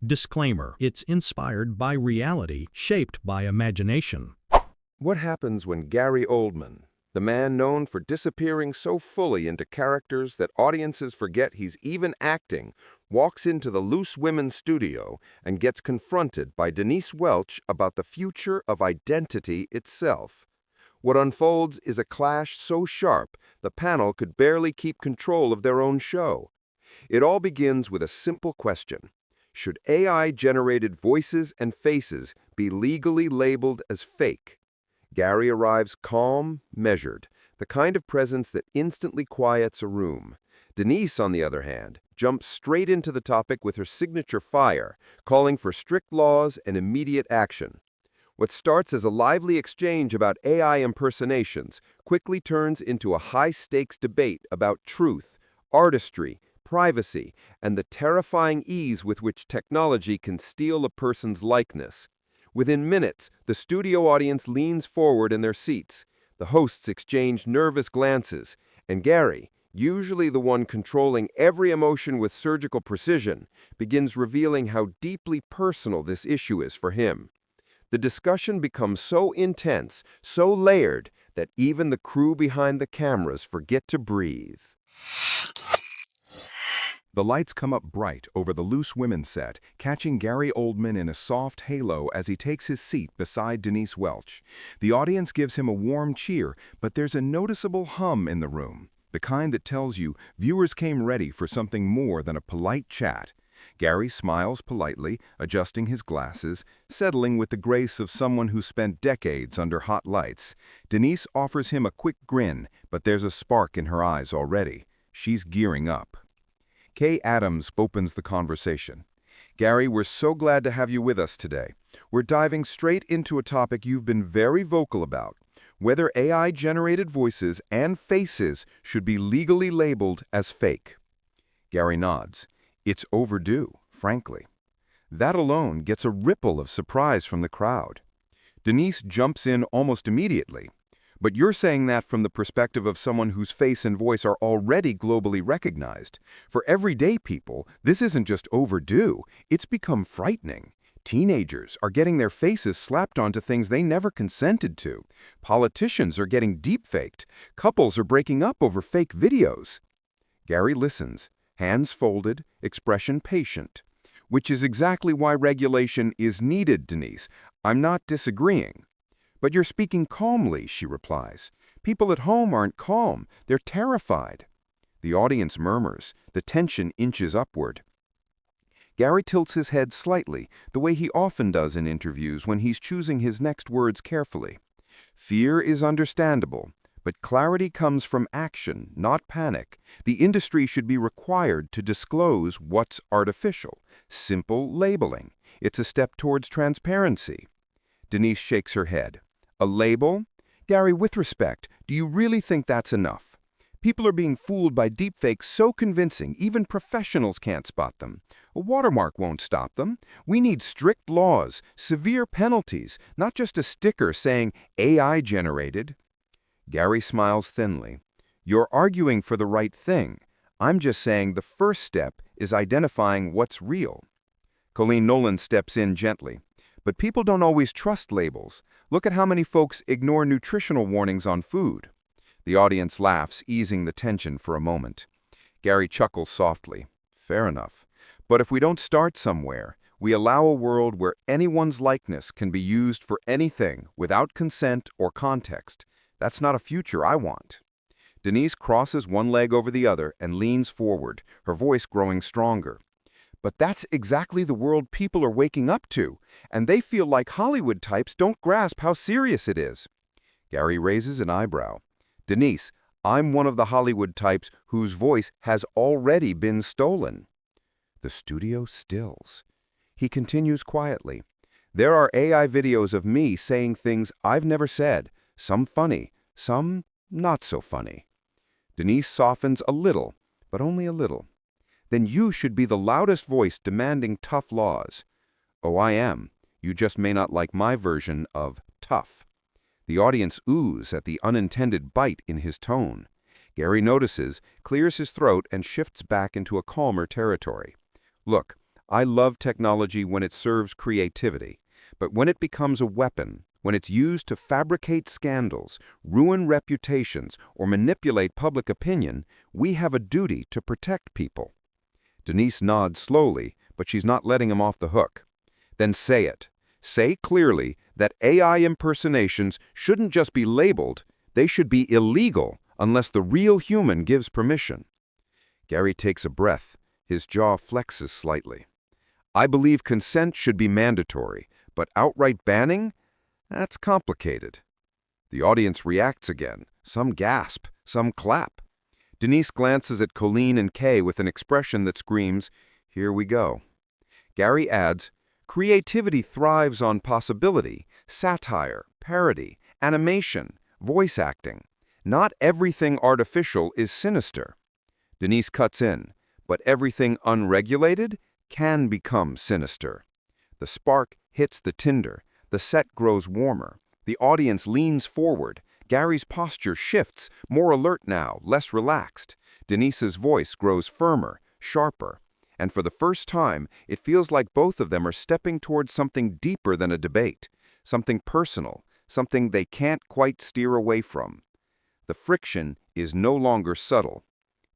Disclaimer: it's inspired by reality, shaped by imagination. What happens when Gary Oldman, the man known for disappearing so fully into characters that audiences forget he's even acting, walks into the Loose Women's studio and gets confronted by Denise Welch about the future of identity itself? What unfolds is a clash so sharp the panel could barely keep control of their own show. It all begins with a simple question. Should AI-generated voices and faces be legally labeled as fake? Gary arrives calm, measured, the kind of presence that instantly quiets a room. Denise, on the other hand, jumps straight into the topic with her signature fire, calling for strict laws and immediate action. What starts as a lively exchange about AI impersonations quickly turns into a high-stakes debate about truth, artistry, privacy, and the terrifying ease with which technology can steal a person's likeness. Within minutes, the studio audience leans forward in their seats. The hosts exchange nervous glances, and Gary, usually the one controlling every emotion with surgical precision, begins revealing how deeply personal this issue is for him. The discussion becomes so intense, so layered, that even the crew behind the cameras forget to breathe. The lights come up bright over the Loose Women's set, catching Gary Oldman in a soft halo as he takes his seat beside Denise Welch. The audience gives him a warm cheer, but there's a noticeable hum in the room, the kind that tells you viewers came ready for something more than a polite chat. Gary smiles politely, adjusting his glasses, settling with the grace of someone who spent decades under hot lights. Denise offers him a quick grin, but there's a spark in her eyes already. She's gearing up. Kay Adams opens the conversation. Gary, we're so glad to have you with us today. We're diving straight into a topic you've been very vocal about, whether AI-generated voices and faces should be legally labeled as fake. Gary nods. It's overdue, frankly. That alone gets a ripple of surprise from the crowd. Denise jumps in almost immediately. But you're saying that from the perspective of someone whose face and voice are already globally recognized. For everyday people, this isn't just overdue, it's become frightening. Teenagers are getting their faces slapped onto things they never consented to. Politicians are getting deepfaked. Couples are breaking up over fake videos. Gary listens, hands folded, expression patient. Which is exactly why regulation is needed, Denise. I'm not disagreeing. But you're speaking calmly, she replies. People at home aren't calm. They're terrified. The audience murmurs. The tension inches upward. Gary tilts his head slightly, the way he often does in interviews when he's choosing his next words carefully. Fear is understandable, but clarity comes from action, not panic. The industry should be required to disclose what's artificial. Simple labeling. It's a step towards transparency. Denise shakes her head. A label? Gary, with respect, do you really think that's enough? People are being fooled by deepfakes so convincing, even professionals can't spot them. A watermark won't stop them. We need strict laws, severe penalties, not just a sticker saying AI generated. Gary smiles thinly. You're arguing for the right thing. I'm just saying the first step is identifying what's real. Colleen Nolan steps in gently. But people don't always trust labels. Look at how many folks ignore nutritional warnings on food. The audience laughs, easing the tension for a moment. Gary chuckles softly. Fair enough. But if we don't start somewhere, we allow a world where anyone's likeness can be used for anything without consent or context. That's not a future I want. Denise crosses one leg over the other and leans forward, her voice growing stronger. But that's exactly the world people are waking up to, and they feel like Hollywood types don't grasp how serious it is. Gary raises an eyebrow. Denise, I'm one of the Hollywood types whose voice has already been stolen. The studio stills. He continues quietly. There are AI videos of me saying things I've never said, some funny, some not so funny. Denise softens a little, but only a little. Then you should be the loudest voice demanding tough laws. Oh, I am. You just may not like my version of tough. The audience oohs at the unintended bite in his tone. Gary notices, clears his throat, and shifts back into a calmer territory. Look, I love technology when it serves creativity, but when it becomes a weapon, when it's used to fabricate scandals, ruin reputations, or manipulate public opinion, we have a duty to protect people." Denise nods slowly, but she's not letting him off the hook. "Then say it. Say clearly that AI impersonations shouldn't just be labeled, they should be illegal unless the real human gives permission." Gary takes a breath. His jaw flexes slightly. "I believe consent should be mandatory, but outright banning? That's complicated." The audience reacts again. Some gasp, some clap. Denise glances at Colleen and Kay with an expression that screams, "Here we go." Gary adds, "Creativity thrives on possibility, satire, parody, animation, voice acting. Not everything artificial is sinister." Denise cuts in, "But everything unregulated can become sinister." The spark hits the tinder. The set grows warmer. The audience leans forward. Gary's posture shifts, more alert now, less relaxed. Denise's voice grows firmer, sharper. And for the first time, it feels like both of them are stepping towards something deeper than a debate, something personal, something they can't quite steer away from. The friction is no longer subtle.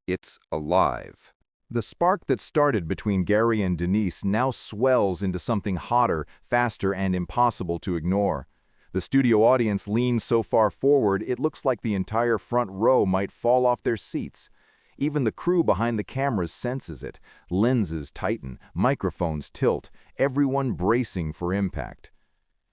It's alive. The spark that started between Gary and Denise now swells into something hotter, faster, and impossible to ignore. The studio audience leans so far forward it looks like the entire front row might fall off their seats. Even the crew behind the cameras senses it. Lenses tighten, microphones tilt, everyone bracing for impact.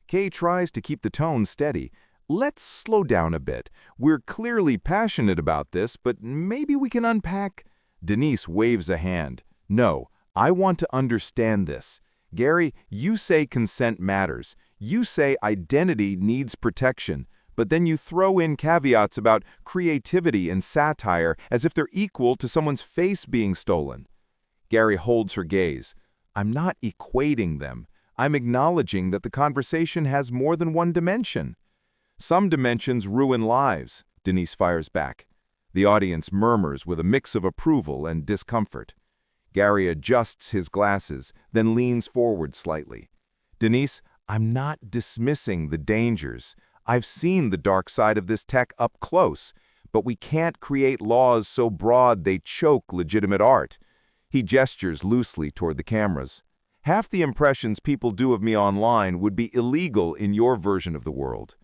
Kay tries to keep the tone steady. "Let's slow down a bit. We're clearly passionate about this, but maybe we can unpack—" Denise waves a hand. "No, I want to understand this. Gary, you say consent matters. You say identity needs protection, but then you throw in caveats about creativity and satire as if they're equal to someone's face being stolen." Gary holds her gaze. "I'm not equating them. I'm acknowledging that the conversation has more than one dimension." "Some dimensions ruin lives," Denise fires back. The audience murmurs with a mix of approval and discomfort. Gary adjusts his glasses, then leans forward slightly. "Denise, I'm not dismissing the dangers. I've seen the dark side of this tech up close, but we can't create laws so broad they choke legitimate art." He gestures loosely toward the cameras. "Half the impressions people do of me online would be illegal in your version of the world."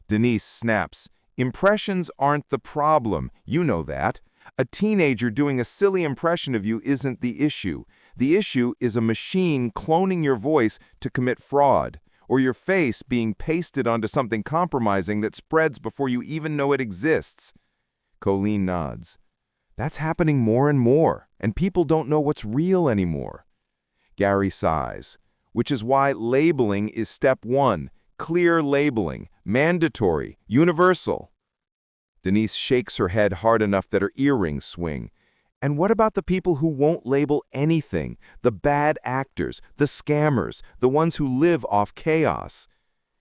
Denise snaps, "Impressions aren't the problem. You know that. A teenager doing a silly impression of you isn't the issue. The issue is a machine cloning your voice to commit fraud, or your face being pasted onto something compromising that spreads before you even know it exists." Colleen nods. "That's happening more and more, and people don't know what's real anymore." Gary sighs, "Which is why labeling is step one. Clear labeling, mandatory, universal." Denise shakes her head hard enough that her earrings swing. "And what about the people who won't label anything? The bad actors, the scammers, the ones who live off chaos?"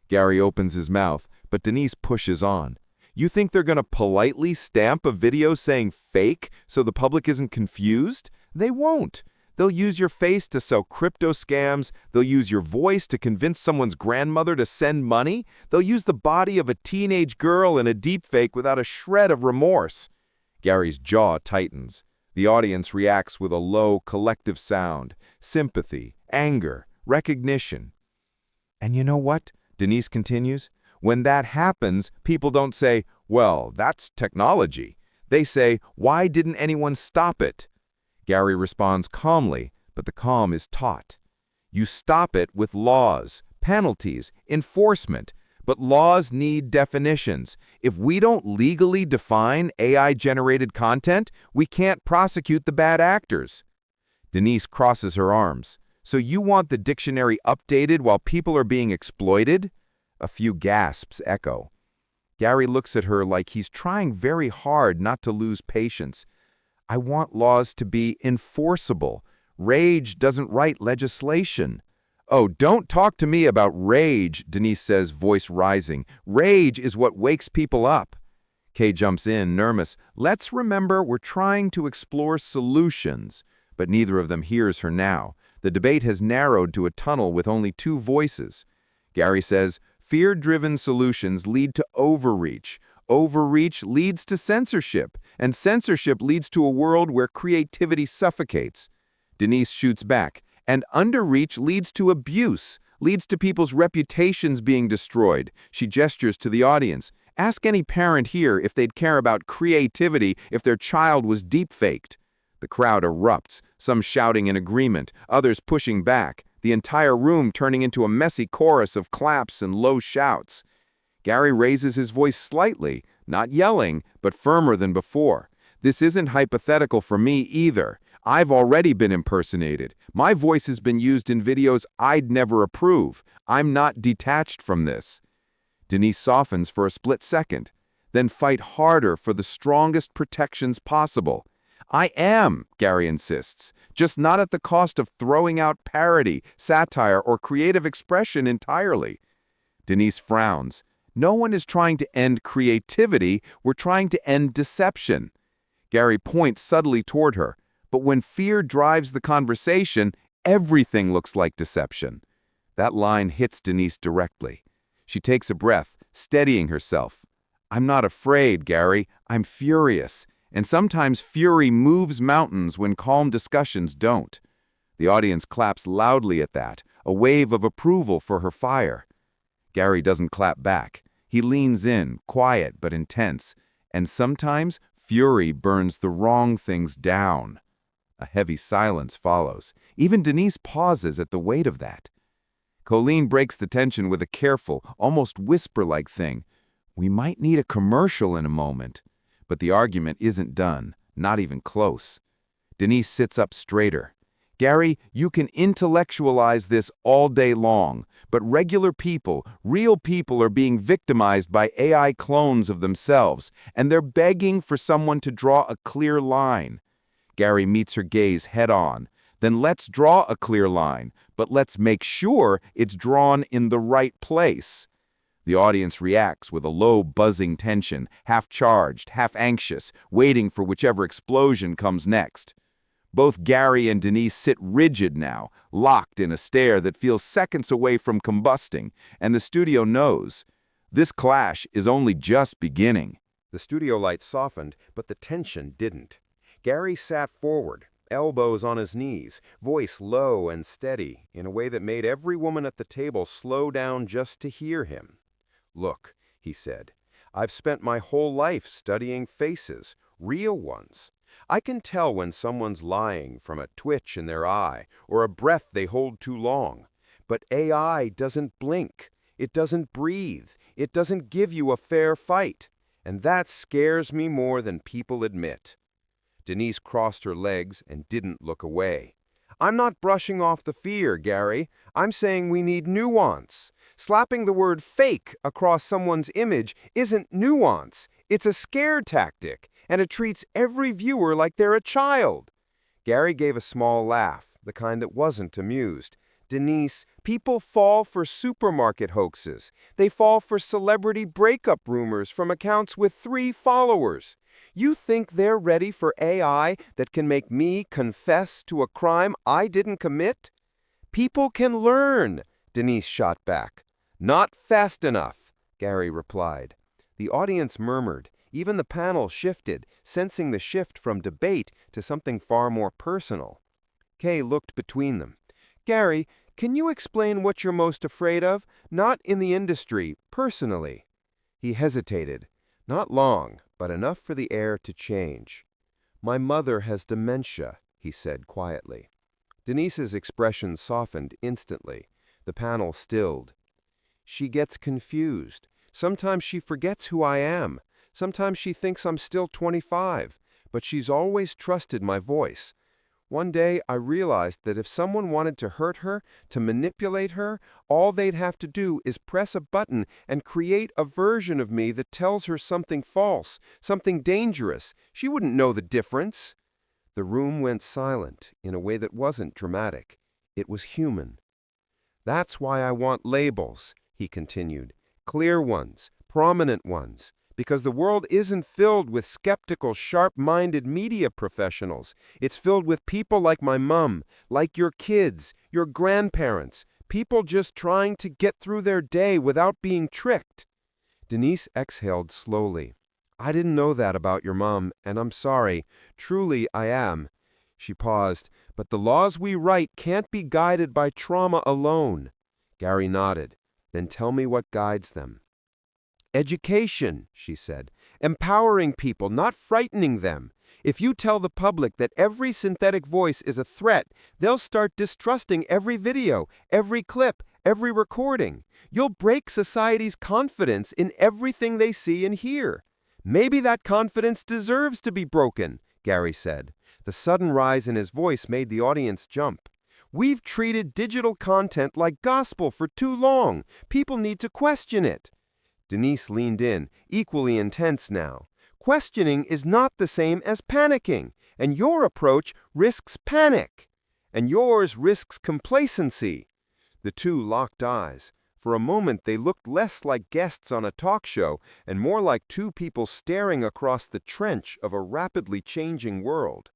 Gary opens his mouth, but Denise pushes on. "You think they're going to politely stamp a video saying fake so the public isn't confused? They won't. They'll use your face to sell crypto scams. They'll use your voice to convince someone's grandmother to send money. They'll use the body of a teenage girl in a deepfake without a shred of remorse." Gary's jaw tightens. The audience reacts with a low, collective sound. Sympathy, anger, recognition. "And you know what?" Denise continues. "When that happens, people don't say, 'Well, that's technology.' They say, 'Why didn't anyone stop it?'" Gary responds calmly, but the calm is taut. "You stop it with laws, penalties, enforcement, but laws need definitions. If we don't legally define AI-generated content, we can't prosecute the bad actors." Denise crosses her arms. "So you want the dictionary updated while people are being exploited?" A few gasps echo. Gary looks at her like he's trying very hard not to lose patience. "I want laws to be enforceable. Rage doesn't write legislation." "Oh, don't talk to me about rage," Denise says, voice rising. "Rage is what wakes people up." Kay jumps in, nervous. "Let's remember we're trying to explore solutions." But neither of them hears her now. The debate has narrowed to a tunnel with only two voices. Gary says, fear-driven solutions lead to overreach. Overreach leads to censorship, and censorship leads to a world where creativity suffocates. Denise shoots back, and underreach leads to abuse, leads to people's reputations being destroyed. She gestures to the audience. Ask any parent here if they'd care about creativity if their child was deep-faked. The crowd erupts, some shouting in agreement, others pushing back, the entire room turning into a messy chorus of claps and low shouts. Gary raises his voice slightly, not yelling, but firmer than before. This isn't hypothetical for me either. I've already been impersonated. My voice has been used in videos I'd never approve. I'm not detached from this. Denise softens for a split second, then fight harder for the strongest protections possible. I am, Gary insists, just not at the cost of throwing out parody, satire, or creative expression entirely. Denise frowns. No one is trying to end creativity, we're trying to end deception. Gary points subtly toward her, but when fear drives the conversation, everything looks like deception. That line hits Denise directly. She takes a breath, steadying herself. I'm not afraid, Gary, I'm furious. And sometimes fury moves mountains when calm discussions don't. The audience claps loudly at that, a wave of approval for her fire. Gary doesn't clap back. He leans in, quiet but intense, and sometimes fury burns the wrong things down. A heavy silence follows. Even Denise pauses at the weight of that. Colleen breaks the tension with a careful, almost whisper-like thing. We might need a commercial in a moment. But the argument isn't done, not even close. Denise sits up straighter. Gary, you can intellectualize this all day long, but regular people, real people are being victimized by AI clones of themselves, and they're begging for someone to draw a clear line. Gary meets her gaze head-on. Then let's draw a clear line, but let's make sure it's drawn in the right place. The audience reacts with a low, buzzing tension, half-charged, half-anxious, waiting for whichever explosion comes next. Both Gary and Denise sit rigid now, locked in a stare that feels seconds away from combusting, and the studio knows. This clash is only just beginning. The studio lights softened, but the tension didn't. Gary sat forward, elbows on his knees, voice low and steady, in a way that made every woman at the table slow down just to hear him. Look, he said, I've spent my whole life studying faces, real ones. I can tell when someone's lying from a twitch in their eye or a breath they hold too long. But AI doesn't blink. It doesn't breathe. It doesn't give you a fair fight. And that scares me more than people admit. Denise crossed her legs and didn't look away. I'm not brushing off the fear, Gary. I'm saying we need nuance. Slapping the word fake across someone's image isn't nuance. It's a scare tactic, and it treats every viewer like they're a child. Gary gave a small laugh, the kind that wasn't amused. Denise, people fall for supermarket hoaxes. They fall for celebrity breakup rumors from accounts with 3 followers. You think they're ready for AI that can make me confess to a crime I didn't commit? People can learn, Denise shot back. Not fast enough, Gary replied. The audience murmured. Even the panel shifted, sensing the shift from debate to something far more personal. Kay looked between them. Gary, can you explain what you're most afraid of? Not in the industry, personally. He hesitated. Not long, but enough for the air to change. My mother has dementia, he said quietly. Denise's expression softened instantly. The panel stilled. She gets confused. Sometimes she forgets who I am. Sometimes she thinks I'm still 25, but she's always trusted my voice. One day I realized that if someone wanted to hurt her, to manipulate her, all they'd have to do is press a button and create a version of me that tells her something false, something dangerous. She wouldn't know the difference. The room went silent in a way that wasn't dramatic. It was human. That's why I want labels, he continued. Clear ones, prominent ones. Because the world isn't filled with skeptical, sharp-minded media professionals. It's filled with people like my mom, like your kids, your grandparents, people just trying to get through their day without being tricked. Denise exhaled slowly. I didn't know that about your mom, and I'm sorry. Truly, I am. She paused. But the laws we write can't be guided by trauma alone. Gary nodded. Then tell me what guides them. Education, she said. Empowering people, not frightening them. If you tell the public that every synthetic voice is a threat, they'll start distrusting every video, every clip, every recording. You'll break society's confidence in everything they see and hear. Maybe that confidence deserves to be broken, Gary said. The sudden rise in his voice made the audience jump. We've treated digital content like gospel for too long. People need to question it. Denise leaned in, equally intense now. Questioning is not the same as panicking, and your approach risks panic, and yours risks complacency. The two locked eyes. For a moment they looked less like guests on a talk show and more like two people staring across the trench of a rapidly changing world.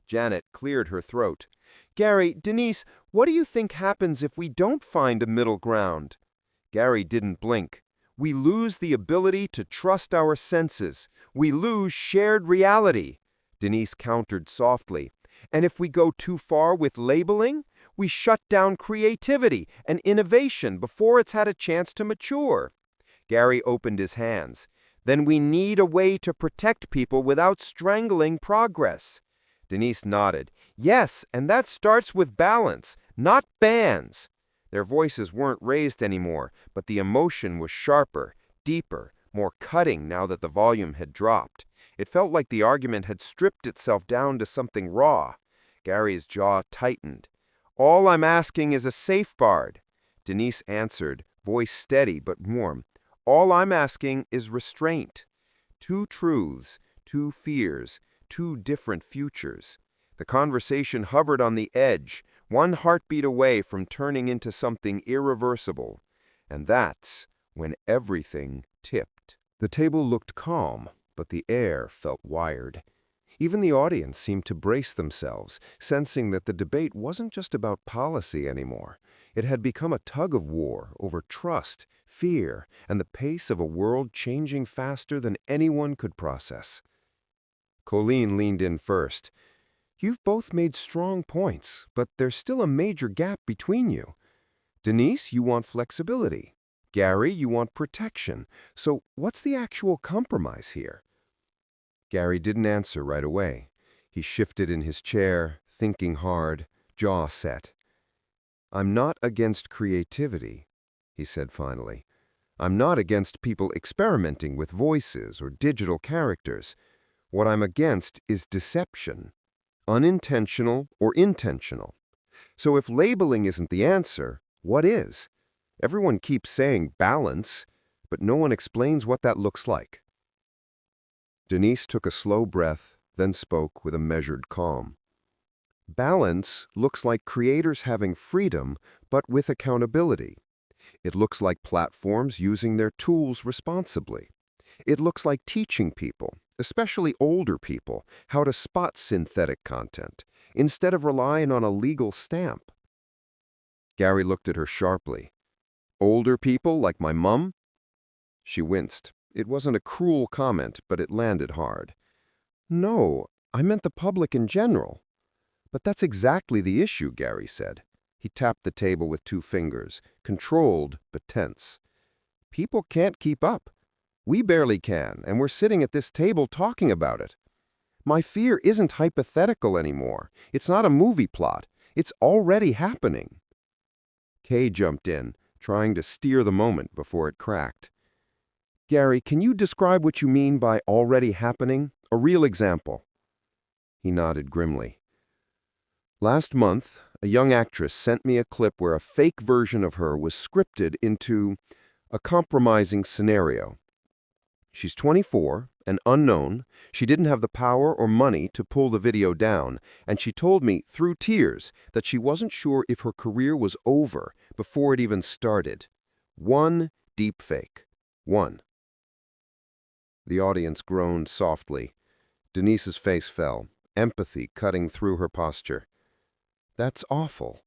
Janet cleared her throat. Gary, Denise, what do you think happens if we don't find a middle ground? Gary didn't blink. We lose the ability to trust our senses. We lose shared reality. Denise countered softly. And if we go too far with labeling, we shut down creativity and innovation before it's had a chance to mature. Gary opened his hands. Then we need a way to protect people without strangling progress. Denise nodded. Yes, and that starts with balance, not bans. Their voices weren't raised anymore, but the emotion was sharper, deeper, more cutting now that the volume had dropped. It felt like the argument had stripped itself down to something raw. Gary's jaw tightened. All I'm asking is a safeguard. Denise answered, voice steady but warm. All I'm asking is restraint. Two truths, two fears, two different futures. The conversation hovered on the edge, one heartbeat away from turning into something irreversible. And that's when everything tipped. The table looked calm, but the air felt wired. Even the audience seemed to brace themselves, sensing that the debate wasn't just about policy anymore. It had become a tug-of-war over trust, fear, and the pace of a world changing faster than anyone could process. Colleen leaned in first. You've both made strong points, but there's still a major gap between you. Denise, you want flexibility. Gary, you want protection. So what's the actual compromise here? Gary didn't answer right away. He shifted in his chair, thinking hard, jaw set. I'm not against creativity, he said finally. I'm not against people experimenting with voices or digital characters. What I'm against is deception, unintentional or intentional. So if labeling isn't the answer, what is? Everyone keeps saying balance, but no one explains what that looks like. Denise took a slow breath, then spoke with a measured calm. Balance looks like creators having freedom, but with accountability. It looks like platforms using their tools responsibly. It looks like teaching people, especially older people, how to spot synthetic content, instead of relying on a legal stamp. Gary looked at her sharply. Older people like my mom? She winced. It wasn't a cruel comment, but it landed hard. No, I meant the public in general. But that's exactly the issue, Gary said. He tapped the table with 2 fingers, controlled but tense. People can't keep up. We barely can, and we're sitting at this table talking about it. My fear isn't hypothetical anymore. It's not a movie plot. It's already happening. Kay jumped in, trying to steer the moment before it cracked. Gary, can you describe what you mean by already happening? A real example. He nodded grimly. Last month, a young actress sent me a clip where a fake version of her was scripted into a compromising scenario. She's 24 and unknown. She didn't have the power or money to pull the video down, and she told me through tears that she wasn't sure if her career was over before it even started. One deepfake. One. The audience groaned softly. Denise's face fell, empathy cutting through her posture. "That's awful,"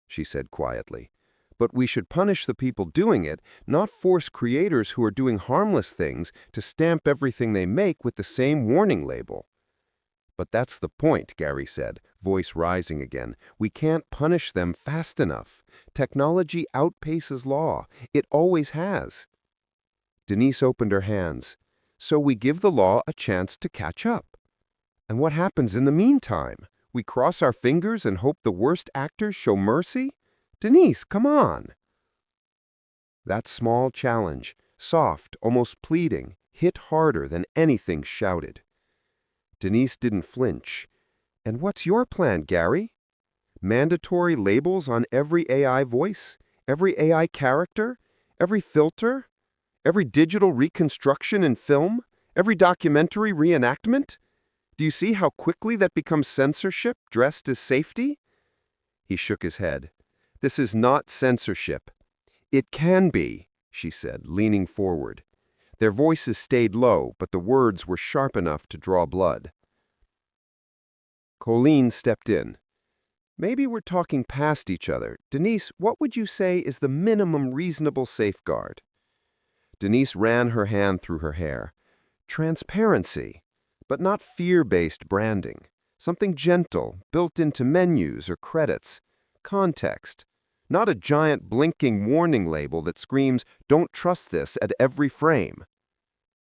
she said quietly. "But we should punish the people doing it, not force creators who are doing harmless things to stamp everything they make with the same warning label." "But that's the point," Gary said, voice rising again. "We can't punish them fast enough. Technology outpaces law. It always has." Denise opened her hands. "So we give the law a chance to catch up. And what happens in the meantime? We cross our fingers and hope the worst actors show mercy? Denise, come on." That small challenge, soft, almost pleading, hit harder than anything shouted. Denise didn't flinch. "And what's your plan, Gary? Mandatory labels on every AI voice, every AI character, every filter, every digital reconstruction in film, every documentary reenactment? Do you see how quickly that becomes censorship dressed as safety?" He shook his head. "This is not censorship." "It can be," she said, leaning forward. Their voices stayed low, but the words were sharp enough to draw blood. Colleen stepped in. "Maybe we're talking past each other. Denise, what would you say is the minimum reasonable safeguard?" Denise ran her hand through her hair. "Transparency, but not fear-based branding. Something gentle, built into menus or credits. Context. Not a giant blinking warning label that screams, 'Don't trust this,' at every frame."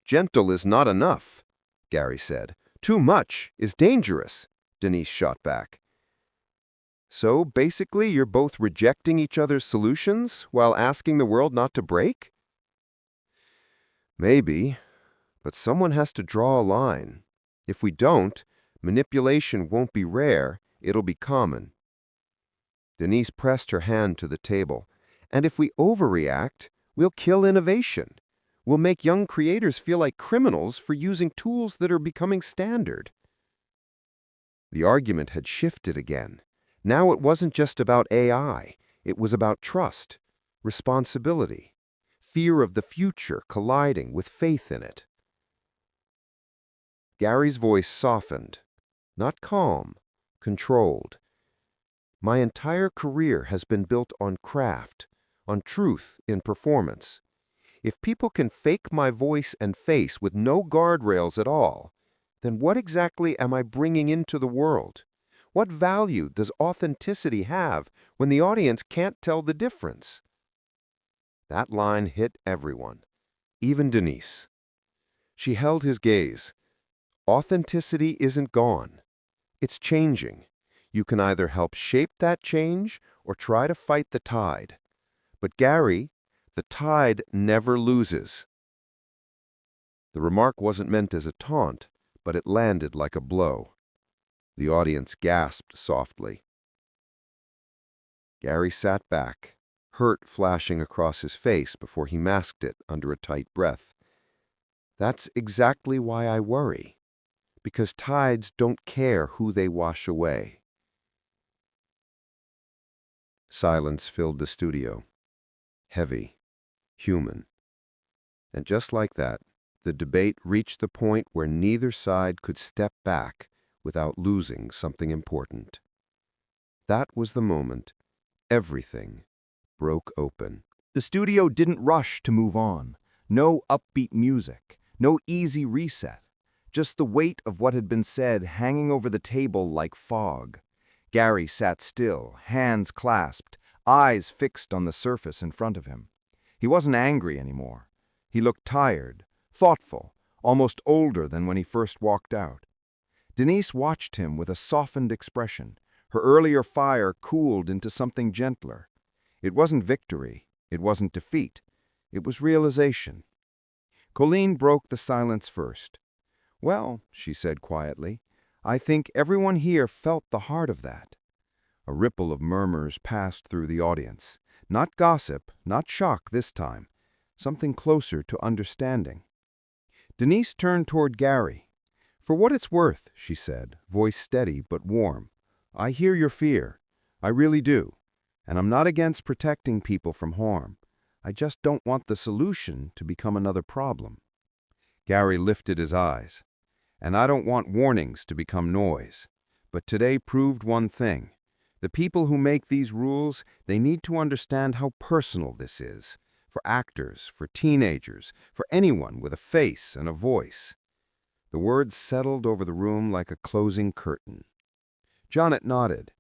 "Gentle is not enough," Gary said. "Too much is dangerous," Denise shot back. "So basically you're both rejecting each other's solutions while asking the world not to break?" "Maybe, but someone has to draw a line. If we don't, manipulation won't be rare, it'll be common." Denise pressed her hand to the table. "And if we overreact, we'll kill innovation. We'll make young creators feel like criminals for using tools that are becoming standard." The argument had shifted again. Now it wasn't just about AI. It was about trust, responsibility, fear of the future colliding with faith in it. Gary's voice softened, not calm, controlled. "My entire career has been built on craft, on truth in performance. If people can fake my voice and face with no guardrails at all, then what exactly am I bringing into the world? What value does authenticity have when the audience can't tell the difference?" That line hit everyone, even Denise. She held his gaze. Authenticity isn't gone. It's changing. You can either help shape that change or try to fight the tide. But Gary, the tide never loses. The remark wasn't meant as a taunt, but it landed like a blow. The audience gasped softly. Gary sat back, hurt flashing across his face before he masked it under a tight breath. "That's exactly why I worry. Because tides don't care who they wash away." Silence filled the studio. Heavy, human. And just like that, the debate reached the point where neither side could step back without losing something important. That was the moment everything broke open. The studio didn't rush to move on. No upbeat music, no easy reset. Just the weight of what had been said hanging over the table like fog. Gary sat still, hands clasped, eyes fixed on the surface in front of him. He wasn't angry anymore. He looked tired, thoughtful, almost older than when he first walked out. Denise watched him with a softened expression. Her earlier fire cooled into something gentler. It wasn't victory. It wasn't defeat. It was realization. Colleen broke the silence first. "Well," she said quietly, "I think everyone here felt the heart of that." A ripple of murmurs passed through the audience. Not gossip, not shock this time. Something closer to understanding. Denise turned toward Gary. "For what it's worth," she said, voice steady but warm, "I hear your fear. I really do. And I'm not against protecting people from harm. I just don't want the solution to become another problem." Gary lifted his eyes. "And I don't want warnings to become noise. But today proved one thing. The people who make these rules, they need to understand how personal this is. For actors, for teenagers, for anyone with a face and a voice." The words settled over the room like a closing curtain. Janet nodded.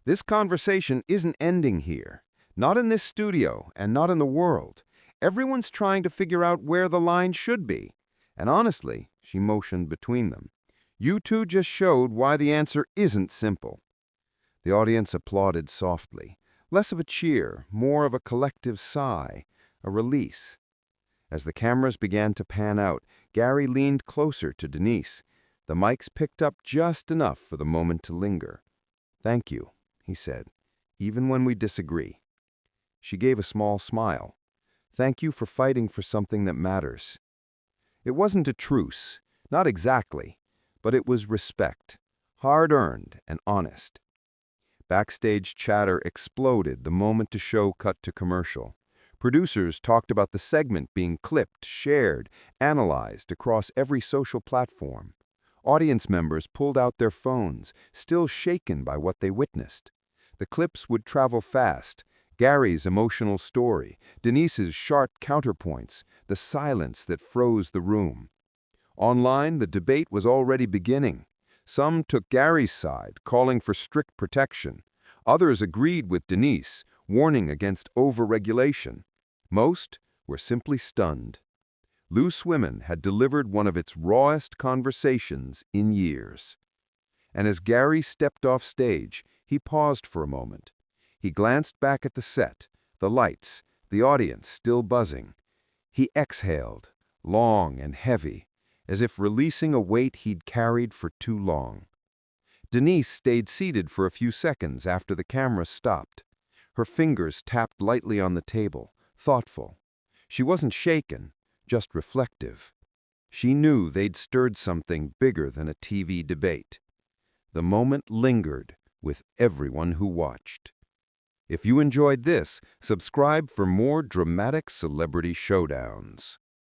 "This conversation isn't ending here. Not in this studio, and not in the world. Everyone's trying to figure out where the line should be. And honestly," she motioned between them, "you two just showed why the answer isn't simple." The audience applauded softly. Less of a cheer, more of a collective sigh, a release. As the cameras began to pan out, Gary leaned closer to Denise. The mics picked up just enough for the moment to linger. "Thank you," he said, "even when we disagree." She gave a small smile. "Thank you for fighting for something that matters." It wasn't a truce, not exactly, but it was respect, hard-earned and honest. Backstage chatter exploded the moment the show cut to commercial. Producers talked about the segment being clipped, shared, analyzed across every social platform. Audience members pulled out their phones, still shaken by what they witnessed. The clips would travel fast. Gary's emotional story, Denise's sharp counterpoints, the silence that froze the room. Online, the debate was already beginning. Some took Gary's side, calling for strict protection. Others agreed with Denise, warning against over-regulation. Most were simply stunned. Loose Women had delivered one of its rawest conversations in years. And as Gary stepped off stage, he paused for a moment. He glanced back at the set, the lights, the audience still buzzing. He exhaled, long and heavy, as if releasing a weight he'd carried for too long. Denise stayed seated for a few seconds after the camera stopped. Her fingers tapped lightly on the table, thoughtful. She wasn't shaken, just reflective. She knew they'd stirred something bigger than a TV debate. The moment lingered with everyone who watched. If you enjoyed this, subscribe for more dramatic celebrity showdowns.